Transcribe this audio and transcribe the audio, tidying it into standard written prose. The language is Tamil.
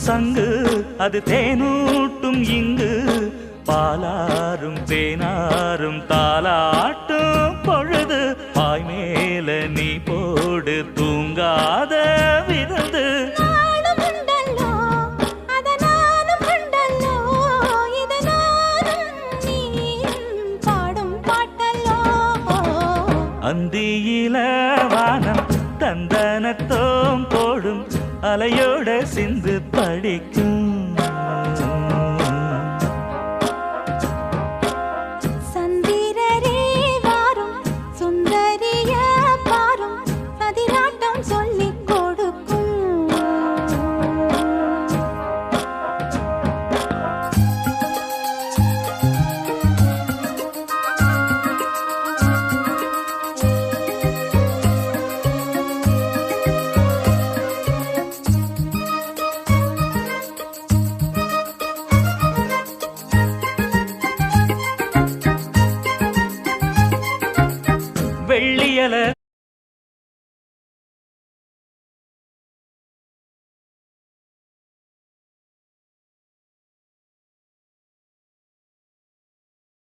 சங்கு அது தேனூட்டும் இங்கு பாலாரும் தேனாரும் தாலாட்டும் பொழுது பாய் மேல நீ போடு தூங்காத விருந்து அந்தியில வானம் தந்தனத்தோம் போடும் அலையோட சிந்து படிக்கும்